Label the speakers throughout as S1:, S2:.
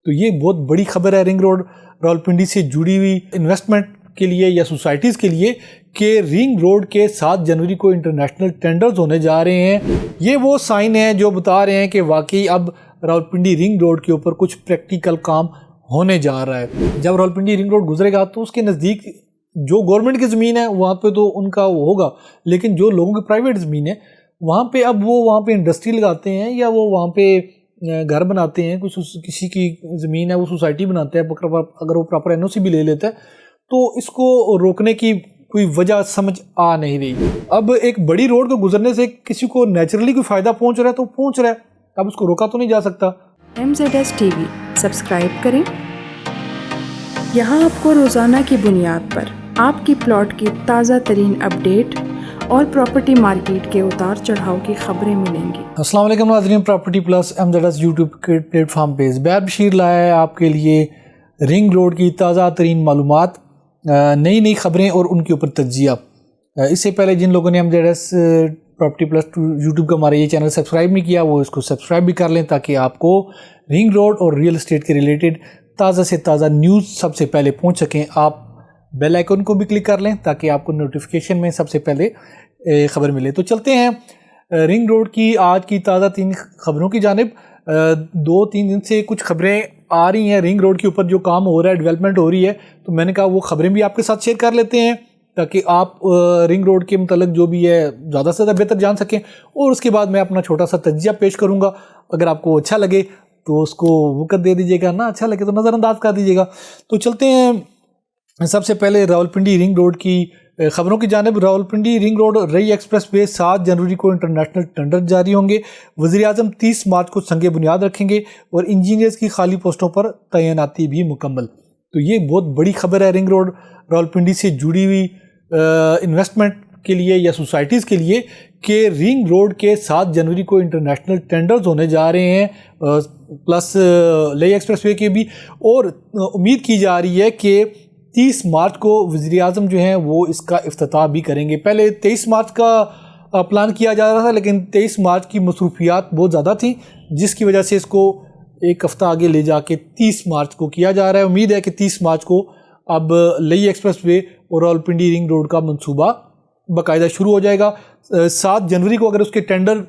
S1: تو یہ بہت بڑی خبر ہے رنگ روڈ راولپنڈی سے جڑی ہوئی انویسٹمنٹ کے لیے یا سوسائٹیز کے لیے کہ رنگ روڈ کے 7 جنوری کو انٹرنیشنل ٹینڈرز ہونے جا رہے ہیں۔ یہ وہ سائن ہیں جو بتا رہے ہیں کہ واقعی اب راولپنڈی رنگ روڈ کے اوپر کچھ پریکٹیکل کام ہونے جا رہا ہے۔ جب راولپنڈی رنگ روڈ گزرے گا تو اس کے نزدیک جو گورنمنٹ کی زمین ہے وہاں پہ تو ان کا وہ ہوگا، لیکن جو لوگوں کی پرائیویٹ زمین ہے وہاں پہ اب وہ وہاں پہ انڈسٹری لگاتے ہیں یا وہ وہاں پہ گھر بناتے ہیں، کسی کی زمین ہے وہ سوسائٹی بناتے ہیں، اگر وہ پراپر این او سی بھی لے لیتا ہے تو اس کو روکنے کی کوئی وجہ سمجھ آ نہیں رہی۔ اب ایک بڑی روڈ کو گزرنے سے کسی کو نیچرلی کوئی فائدہ پہنچ رہا ہے تو پہنچ رہا ہے، اب اس کو روکا تو نہیں جا سکتا۔
S2: MZS TV سبسکرائب کریں، یہاں آپ کو روزانہ کی بنیاد پر آپ کی پلاٹ کی تازہ ترین اپڈیٹ اور پراپرٹی مارکیٹ کے اتار چڑھاؤ کی خبریں ملیں گی۔
S1: السلام علیکم ناظرین، پراپرٹی پلس MZS یوٹیوب کے پلیٹ فارم پہ زبیر بشیر لایا ہے آپ کے لیے رنگ روڈ کی تازہ ترین معلومات، نئی خبریں اور ان کے اوپر تجزیہ۔ اس سے پہلے جن لوگوں نے MZS پراپرٹی پلس یوٹیوب کا ہمارا یہ چینل سبسکرائب نہیں کیا وہ اس کو سبسکرائب بھی کر لیں تاکہ آپ کو رنگ روڈ اور ریئل اسٹیٹ کے ریلیٹڈ تازہ سے تازہ نیوز سب سے پہلے پہنچ سکیں۔ آپ بیل آئیکن کو بھی کلک کر لیں تاکہ آپ کو نوٹیفیکیشن میں سب سے پہلے خبر ملے۔ تو چلتے ہیں رنگ روڈ کی آج کی تازہ 3 خبروں کی جانب۔ 2-3 دن سے کچھ خبریں آ رہی ہیں رنگ روڈ کے اوپر، جو کام ہو رہا ہے، ڈیولپمنٹ ہو رہی ہے، تو میں نے کہا وہ خبریں بھی آپ کے ساتھ شیئر کر لیتے ہیں تاکہ آپ رنگ روڈ کے متعلق جو بھی ہے زیادہ سے زیادہ بہتر جان سکیں، اور اس کے بعد میں اپنا چھوٹا سا تجزیہ پیش کروں گا۔ اگر آپ کو اچھا لگے تو اس کو وقت دے دیجیے گا، نہ اچھا لگے تو نظر انداز کر دیجیے گا۔ تو چلتے ہیں سب سے پہلے راولپنڈی رنگ روڈ کی خبروں کی جانب۔ راولپنڈی رنگ روڈ رئی ایکسپریس وے 7 جنوری کو انٹرنیشنل ٹینڈر جاری ہوں گے۔ وزیر اعظم 30 مارچ کو سنگ بنیاد رکھیں گے اور انجینئرز کی خالی پوسٹوں پر تعیناتی بھی مکمل۔ تو یہ بہت بڑی خبر ہے رنگ روڈ راولپنڈی سے جڑی ہوئی انویسٹمنٹ کے لیے یا سوسائٹیز کے لیے کہ رنگ روڈ کے 7 جنوری کو انٹرنیشنل ٹینڈرز ہونے جا رہے ہیں، پلس لئی ایکسپریس وے کے بھی، اور امید کی جا رہی ہے کہ 30 مارچ کو وزیر اعظم جو ہیں وہ اس کا افتتاح بھی کریں گے۔ پہلے 23 مارچ کا پلان کیا جا رہا تھا، لیکن 23 مارچ کی مصروفیات بہت زیادہ تھیں جس کی وجہ سے اس کو ایک ہفتہ آگے لے جا کے 30 مارچ کو کیا جا رہا ہے۔ امید ہے کہ 30 مارچ کو اب لئی ایکسپریس وے اور راولپنڈی رنگ روڈ کا منصوبہ باقاعدہ شروع ہو جائے گا۔ 7 جنوری کو اگر اس کے ٹینڈر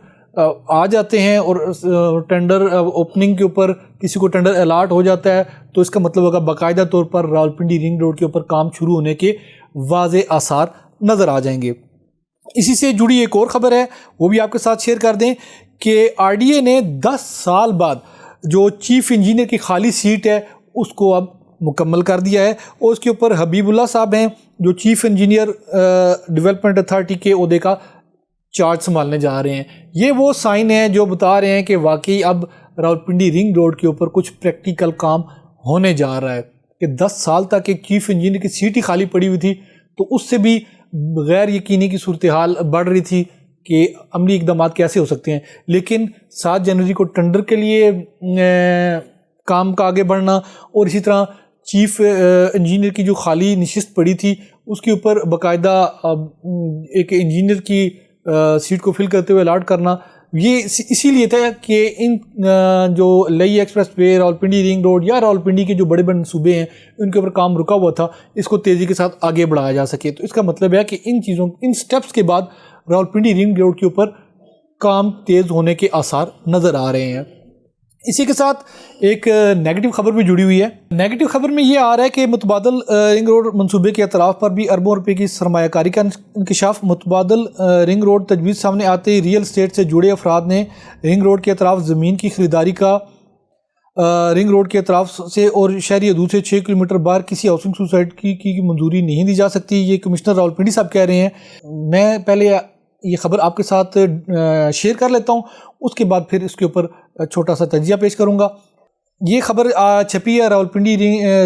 S1: آ جاتے ہیں اور ٹینڈر اوپننگ کے اوپر کسی کو ٹینڈر الاٹ ہو جاتا ہے تو اس کا مطلب ہوگا باقاعدہ طور پر راولپنڈی رنگ روڈ کے اوپر کام شروع ہونے کے واضح آثار نظر آ جائیں گے۔ اسی سے جڑی ایک اور خبر ہے، وہ بھی آپ کے ساتھ شیئر کر دیں کہ RDA نے 10 سال بعد جو چیف انجینئر کی خالی سیٹ ہے اس کو اب مکمل کر دیا ہے، اور اس کے اوپر حبیب اللہ صاحب ہیں جو چیف انجینئر ڈیولپمنٹ اتھارٹی کے عہدے کا چارج سنبھالنے جا رہے ہیں۔ یہ وہ سائن ہیں جو بتا رہے ہیں کہ واقعی اب راولپنڈی رنگ روڈ کے اوپر کچھ پریکٹیکل کام ہونے جا رہا ہے کہ 10 سال تک ایک چیف انجینئر کی سیٹ ہی خالی پڑی ہوئی تھی، تو اس سے بھی غیر یقینی کی صورتحال بڑھ رہی تھی کہ عملی اقدامات کیسے ہو سکتے ہیں، لیکن 7 جنوری کو ٹینڈر کے لیے کام کا آگے بڑھنا اور اسی طرح چیف انجینئر کی جو خالی نشست پڑی تھی اس کے اوپر باقاعدہ ایک انجینئر کی سیٹ کو فل کرتے ہوئے الاٹ کرنا، یہ اسی لیے تھا کہ ان جو لئی express way, Rawalpindi ring road یا راولپنڈی کے جو بڑے بڑے منصوبے ہیں ان کے اوپر کام رکا ہوا تھا، اس کو تیزی کے ساتھ آگے بڑھایا جا سکے۔ تو اس کا مطلب ہے کہ ان سٹیپس کے بعد راولپنڈی رنگ روڈ کے اوپر کام تیز ہونے کے آثار نظر آ رہے ہیں۔ اسی کے ساتھ ایک نیگیٹو خبر بھی جڑی ہوئی ہے۔ نیگیٹو خبر میں یہ آ رہا ہے کہ متبادل رنگ روڈ منصوبے کے اطراف پر بھی اربوں روپے کی سرمایہ کاری کا انکشاف۔ متبادل رنگ روڈ تجویز سامنے آتے ہی ریئل اسٹیٹ سے جڑے افراد نے رنگ روڈ کے اطراف زمین کی خریداری کا رنگ روڈ کے اطراف سے اور شہری حدود سے 6 کلومیٹر باہر کسی ہاؤسنگ سوسائٹی کی منظوری نہیں دی جا سکتی، یہ کمشنر راولپنڈی صاحب کہہ رہے ہیں۔ میں پہلے یہ خبر آپ کے ساتھ شیئر کر لیتا ہوں، اس کے بعد پھر اس کے اوپر چھوٹا سا تجزیہ پیش کروں گا۔ یہ خبر چھپی ہے راولپنڈی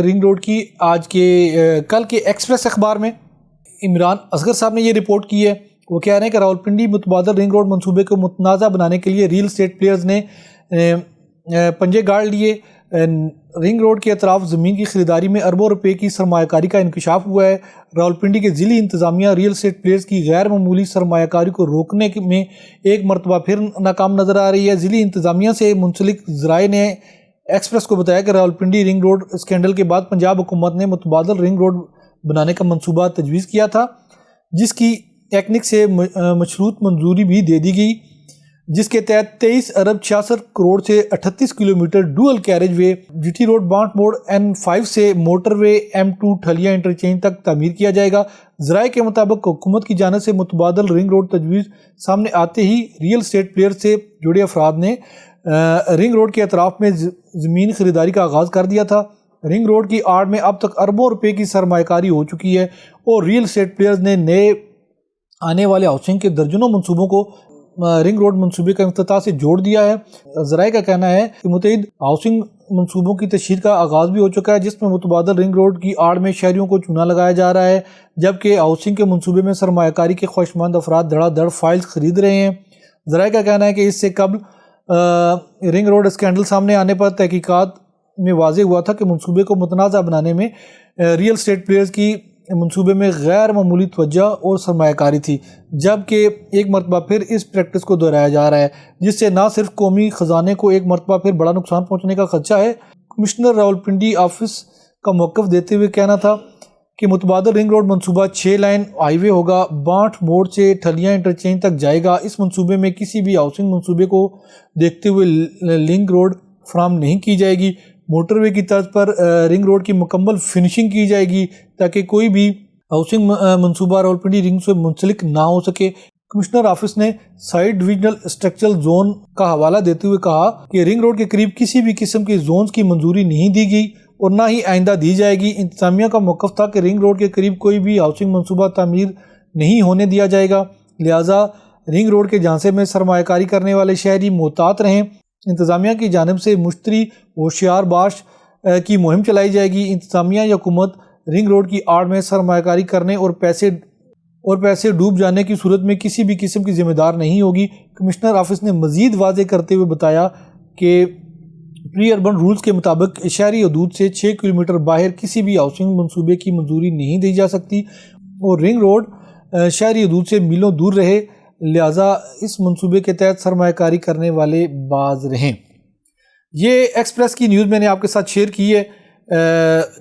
S1: رنگ روڈ کی آج کے کل کے ایکسپریس اخبار میں۔ عمران اصغر صاحب نے یہ رپورٹ کی ہے، وہ کہہ رہے ہیں کہ راولپنڈی متبادل رنگ روڈ منصوبے کو متنازع بنانے کے لیے ریئل اسٹیٹ پلیئرز نے پنجے گاڑ لیے۔ رنگ روڈ کے اطراف زمین کی خریداری میں اربوں روپے کی سرمایہ کاری کا انکشاف ہوا ہے۔ راولپنڈی کے ضلعی انتظامیہ ریئل اسٹیٹ پلیئرز کی غیر معمولی سرمایہ کاری کو روکنے میں ایک مرتبہ پھر ناکام نظر آ رہی ہے۔ ضلعی انتظامیہ سے منسلک ذرائع نے ایکسپریس کو بتایا کہ راولپنڈی رنگ روڈ اسکینڈل کے بعد پنجاب حکومت نے متبادل رنگ روڈ بنانے کا منصوبہ تجویز کیا تھا، جس کی ٹیکنک سے مشروط منظوری بھی دے دی گئی، جس کے تحت 23 ارب 66 کروڑ سے 38 کلومیٹر ڈوئل کیریج وے جی ٹی روڈ بانٹ موڑ N5 سے موٹر وے M2 ٹھلیاں انٹرچینج تک تعمیر کیا جائے گا۔ ذرائع کے مطابق حکومت کی جانب سے متبادل رنگ روڈ تجویز سامنے آتے ہی ریئل اسٹیٹ پلیئر سے جڑے افراد نے رنگ روڈ کے اطراف میں زمین خریداری کا آغاز کر دیا تھا۔ رنگ روڈ کی آڑ میں اب تک اربوں روپے کی سرمایہ کاری ہو چکی ہے اور ریئل اسٹیٹ پلیئرز نے نئے آنے والے ہاؤسنگ کے درجنوں منصوبوں کو رنگ روڈ منصوبے کا افتتاح سے جوڑ دیا ہے۔ ذرائع کا کہنا ہے کہ متعدد ہاؤسنگ منصوبوں کی تشہیر کا آغاز بھی ہو چکا ہے، جس میں متبادل رنگ روڈ کی آڑ میں شہریوں کو چونا لگایا جا رہا ہے، جبکہ ہاؤسنگ کے منصوبے میں سرمایہ کاری کے خواہشمند افراد دھڑا دھڑ فائلز خرید رہے ہیں۔ ذرائع کا کہنا ہے کہ اس سے قبل رنگ روڈ اسکینڈل سامنے آنے پر تحقیقات میں واضح ہوا تھا کہ منصوبے کو متنازع بنانے میں ریئل اسٹیٹ پلیئرز کی منصوبے میں غیر معمولی توجہ اور سرمایہ کاری تھی، جبکہ ایک مرتبہ پھر اس پریکٹس کو دہرایا جا رہا ہے، جس سے نہ صرف قومی خزانے کو ایک مرتبہ پھر بڑا نقصان پہنچنے کا خدشہ ہے۔ کمشنر راولپنڈی آفس کا موقف دیتے ہوئے کہنا تھا کہ متبادل رنگ روڈ منصوبہ 6 لائن ہائی وے ہوگا، بانٹ موڑ سے ٹھلیاں انٹرچینج تک جائے گا۔ اس منصوبے میں کسی بھی ہاؤسنگ منصوبے کو دیکھتے ہوئے لنک روڈ فراہم نہیں کی جائے گی۔ موٹر وے کی طرز پر رنگ روڈ کی مکمل فنشنگ کی جائے گی تاکہ کوئی بھی ہاؤسنگ منصوبہ راولپنڈی رنگ سے منسلک نہ ہو سکے۔ کمشنر آفس نے سائٹ ڈویژنل اسٹرکچرل زون کا حوالہ دیتے ہوئے کہا کہ رنگ روڈ کے قریب کسی بھی قسم کے زونز کی منظوری نہیں دی گئی اور نہ ہی آئندہ دی جائے گی۔ انتظامیہ کا موقف تھا کہ رنگ روڈ کے قریب کوئی بھی ہاؤسنگ منصوبہ تعمیر نہیں ہونے دیا جائے گا، لہٰذا رنگ روڈ کے جانسے میں سرمایہ کاری کرنے والے شہری محتاط رہیں۔ انتظامیہ کی جانب سے مشتری ہوشیار باش کی مہم چلائی جائے گی۔ انتظامیہ یا حکومت رنگ روڈ کی آڑ میں سرمایہ کاری کرنے اور پیسے ڈوب جانے کی صورت میں کسی بھی قسم کی ذمہ دار نہیں ہوگی۔ کمشنر آفس نے مزید واضح کرتے ہوئے بتایا کہ پری اربن رولز کے مطابق شہری حدود سے 6 کلومیٹر باہر کسی بھی ہاؤسنگ منصوبے کی منظوری نہیں دی جا سکتی اور رنگ روڈ شہری حدود سے میلوں دور رہے، لہٰذا اس منصوبے کے تحت سرمایہ کاری کرنے والے باز رہیں۔ یہ ایکسپریس کی نیوز میں نے آپ کے ساتھ شیئر کی ہے،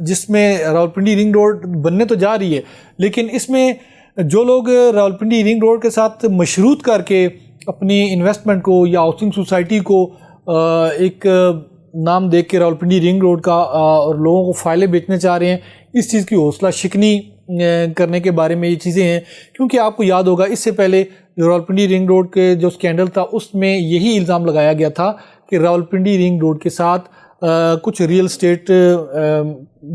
S1: جس میں راولپنڈی رنگ روڈ بننے تو جا رہی ہے، لیکن اس میں جو لوگ راولپنڈی رنگ روڈ کے ساتھ مشروط کر کے اپنی انویسٹمنٹ کو یا ہاؤسنگ سوسائٹی کو ایک نام دیکھ کے راولپنڈی رنگ روڈ کا اور لوگوں کو فائلیں بیچنے چاہ رہے ہیں، اس چیز کی حوصلہ شکنی کرنے کے بارے میں یہ چیزیں ہیں، کیونکہ آپ کو یاد ہوگا اس سے پہلے جو راولپنڈی رنگ روڈ کے جو سکینڈل تھا اس میں یہی الزام لگایا گیا تھا کہ راولپنڈی رنگ روڈ کے ساتھ کچھ ریئل اسٹیٹ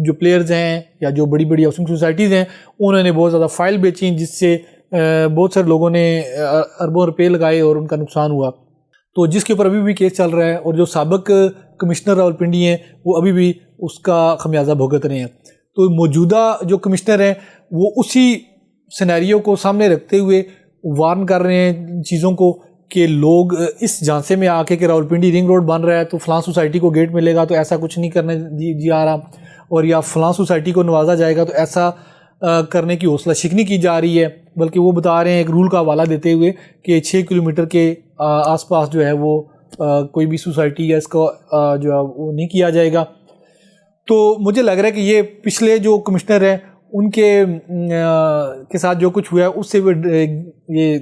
S1: جو پلیئرز ہیں یا جو بڑی بڑی ہاؤسنگ سوسائٹیز ہیں انہوں نے بہت زیادہ فائل بیچیں، جس سے بہت سارے لوگوں نے اربوں روپے لگائے اور ان کا نقصان ہوا، تو جس کے اوپر ابھی بھی کیس چل رہا ہے اور جو سابق کمشنر راولپنڈی ہیں وہ ابھی بھی اس کا خمیازہ بھگت رہے ہیں۔ تو موجودہ جو کمشنر ہیں وہ اسی سینیریو کو سامنے رکھتے ہوئے وارن کر رہے ہیں چیزوں کو کہ لوگ اس جھانسے میں آ کے کہ راولپنڈی رنگ روڈ بن رہا ہے تو فلاں سوسائٹی کو گیٹ ملے گا تو ایسا کچھ نہیں کرنے جا رہا، اور یا فلاں سوسائٹی کو نوازا جائے گا تو ایسا کرنے کی حوصلہ شکنی کی جا رہی ہے، بلکہ وہ بتا رہے ہیں ایک رول کا حوالہ دیتے ہوئے کہ 6 کلومیٹر کے آس پاس جو ہے وہ کوئی بھی سوسائٹی یا اس کو جو ہے وہ نہیں کیا جائے گا۔ تو مجھے لگ رہا ہے کہ یہ پچھلے جو کمشنر ہیں ان کے ساتھ جو کچھ ہوا ہے اس سے وہ یہ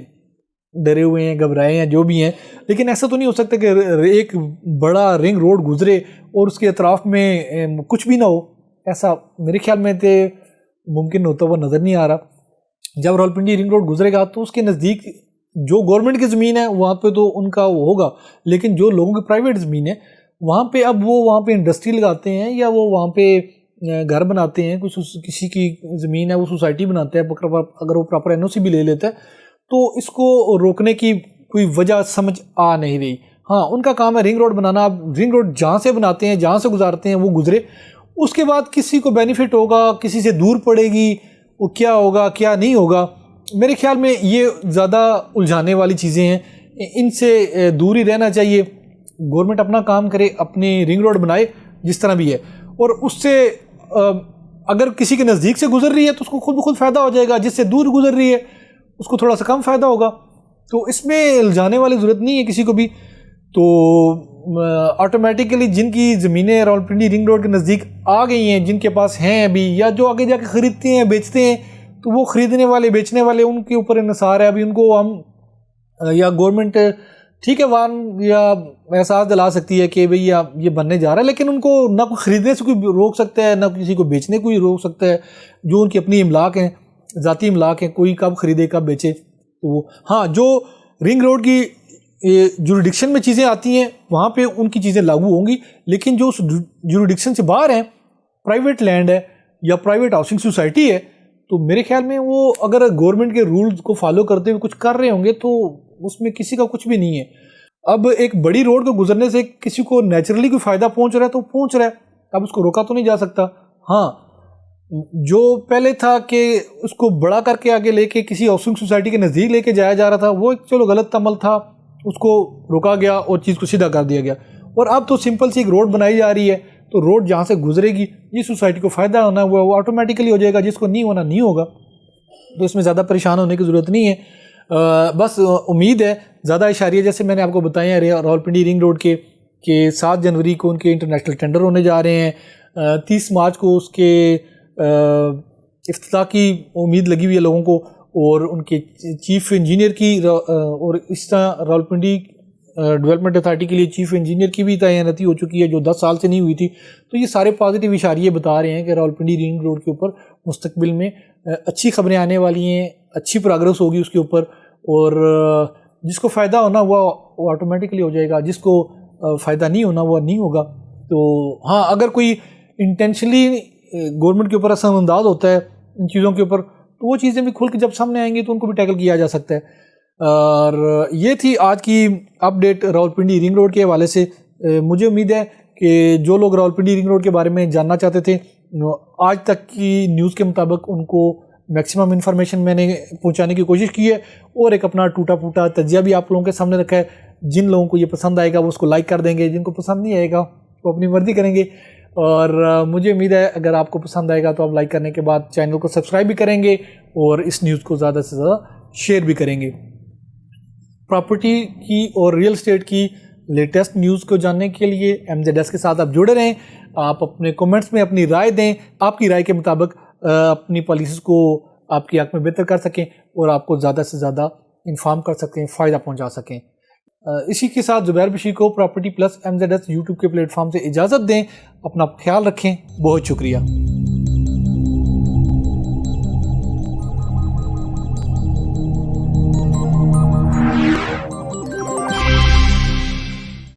S1: ڈرے ہوئے ہیں، گھبرائے ہیں، جو بھی ہیں، لیکن ایسا تو نہیں ہو سکتا کہ ایک بڑا رنگ روڈ گزرے اور اس کے اطراف میں کچھ بھی نہ ہو، ایسا میرے خیال میں تو ممکن ہوتا ہوا نظر نہیں آ رہا۔ جب راولپنڈی رنگ روڈ گزرے گا تو اس کے نزدیک جو گورنمنٹ کی زمین ہے وہاں پہ تو ان کا وہ ہوگا، لیکن جو لوگوں کی پرائیویٹ زمین ہے وہاں پہ اب وہ وہاں پہ انڈسٹری لگاتے ہیں یا وہ وہاں پہ گھر بناتے ہیں، کسی کی زمین ہے وہ سوسائٹی بناتا ہے، اگر وہ پراپر NOC بھی لے لیتا ہے تو اس کو روکنے کی کوئی وجہ سمجھ آ نہیں رہی۔ ہاں ان کا کام ہے رنگ روڈ بنانا، اب رنگ روڈ جہاں سے بناتے ہیں جہاں سے گزارتے ہیں وہ گزرے، اس کے بعد کسی کو بینیفٹ ہوگا، کسی سے دور پڑے گی، وہ کیا ہوگا کیا نہیں ہوگا، میرے خیال میں یہ زیادہ الجھانے والی چیزیں ہیں، ان سے دور ہی رہنا چاہیے۔ گورنمنٹ اپنا کام کرے، اپنی رنگ روڈ بنائے جس طرح بھی ہے، اور اس سے اگر کسی کے نزدیک سے گزر رہی ہے تو اس کو خود بخود فائدہ ہو جائے گا، جس سے دور گزر رہی ہے اس کو تھوڑا سا کم فائدہ ہوگا، تو اس میں الجھانے والی ضرورت نہیں ہے کسی کو بھی۔ تو آٹومیٹیکلی جن کی زمینیں راولپنڈی رنگ روڈ کے نزدیک آ گئی ہیں، جن کے پاس ہیں ابھی، یا جو آگے جا کے خریدتے ہیں بیچتے ہیں، تو وہ خریدنے والے بیچنے والے ان کے اوپر انحصار ہے. ابھی ان کو ہم یا گورنمنٹ ٹھیک ہے وان یا احساس دلا سکتی ہے کہ بھئی یہ بننے جا رہا ہے، لیکن ان کو نہ کوئی خریدنے سے کوئی روک سکتا ہے، نہ کسی کو بیچنے کوئی روک سکتا ہے. جو ان کی اپنی املاک ہیں، ذاتی املاک ہیں، کوئی کب خریدے کب بیچے. تو وہ ہاں جو رنگ روڈ کی جوریڈکشن میں چیزیں آتی ہیں وہاں پہ ان کی چیزیں لاگو ہوں گی، لیکن جو اس جوریڈکشن سے باہر ہیں، پرائیویٹ لینڈ ہے یا پرائیویٹ ہاؤسنگ سوسائٹی ہے، تو میرے خیال میں وہ اگر گورنمنٹ کے رولز کو فالو کرتے ہوئے کچھ کر رہے ہوں گے تو اس میں کسی کا کچھ بھی نہیں ہے. اب ایک بڑی روڈ کو گزرنے سے کسی کو نیچرلی کوئی فائدہ پہنچ رہا ہے تو پہنچ رہا ہے، اب اس کو روکا تو نہیں جا سکتا. ہاں جو پہلے تھا کہ اس کو بڑا کر کے آگے لے کے کسی ہاؤسنگ سوسائٹی کے نزدیک لے کے جایا جا رہا تھا، وہ ایک چلو غلط عمل تھا، اس کو روکا گیا اور چیز کو سیدھا کر دیا گیا. اور اب تو سمپل سی ایک روڈ بنائی جا رہی ہے، تو روڈ جہاں سے گزرے گی جس سوسائٹی کو فائدہ ہونا ہے وہ آٹومیٹیکلی ہو جائے گا، جس کو نہیں ہونا نہیں ہوگا. تو اس میں زیادہ پریشان ہونے کی ضرورت نہیں ہے. بس امید ہے زیادہ اشاریہ جیسے میں نے آپ کو بتایا ہے راولپنڈی رنگ روڈ کے کہ 7 جنوری کو ان کے انٹرنیشنل ٹینڈر ہونے جا رہے ہیں، 30 مارچ کو اس کے افتتاح کی امید لگی ہوئی ہے لوگوں کو، اور ان کے چیف انجینئر کی اور اس طرح راولپنڈی ڈیولپمنٹ اتھارٹی کے لیے چیف انجینئر کی بھی تعیناتی ہو چکی ہے جو 10 سال سے نہیں ہوئی تھی. تو یہ سارے پازیٹیو اشاریے بتا رہے ہیں کہ راولپنڈی رنگ روڈ کے اوپر مستقبل میں اچھی خبریں آنے والی ہیں، اچھی پروگرس ہوگی اس کے اوپر، اور جس کو فائدہ ہونا وہ آٹومیٹکلی ہو جائے گا، جس کو فائدہ نہیں ہونا وہ نہیں ہوگا. تو ہاں اگر کوئی انٹینشنلی گورنمنٹ کے اوپر اثر انداز ہوتا ہے ان چیزوں کے اوپر تو وہ چیزیں بھی کھل کے جب سامنے آئیں گی تو ان کو بھی ٹیکل کیا جا سکتا ہے. اور یہ تھی آج کی اپڈیٹ راولپنڈی رنگ روڈ کے حوالے سے. مجھے امید ہے کہ جو لوگ راولپنڈی رنگ روڈ کے بارے میں جاننا چاہتے تھے آج تک کی نیوز کے مطابق ان کو میکسیمم انفارمیشن میں نے پہنچانے کی کوشش کی ہے، اور ایک اپنا ٹوٹا پھوٹا تجزیہ بھی آپ لوگوں کے سامنے رکھا ہے. جن لوگوں کو یہ پسند آئے گا وہ اس کو لائک کر دیں گے، جن کو پسند نہیں آئے گا وہ اپنی مرضی کریں گے. اور مجھے امید ہے اگر آپ کو پسند آئے گا تو آپ لائک کرنے کے بعد چینل کو سبسکرائب بھی کریں گے اور اس نیوز کو زیادہ سے زیادہ شیئر بھی کریں گے. پراپرٹی کی اور ریئل اسٹیٹ کی لیٹسٹ نیوز کو جاننے کے لیے MZ کے ساتھ آپ جڑے رہیں. آپ اپنے کومنٹس میں اپنی رائے دیں، آپ کی رائے کے مطابق اپنی پالیسیز کو آپ کی حق میں بہتر کر سکیں اور آپ کو زیادہ سے زیادہ انفارم کر سکیں، فائدہ پہنچا سکیں. اسی کے ساتھ زبیر بشیر کو پراپرٹی پلس MZ یوٹیوب کے پلیٹ فارم سے اجازت دیں. اپنا خیال رکھیں، بہت شکریہ.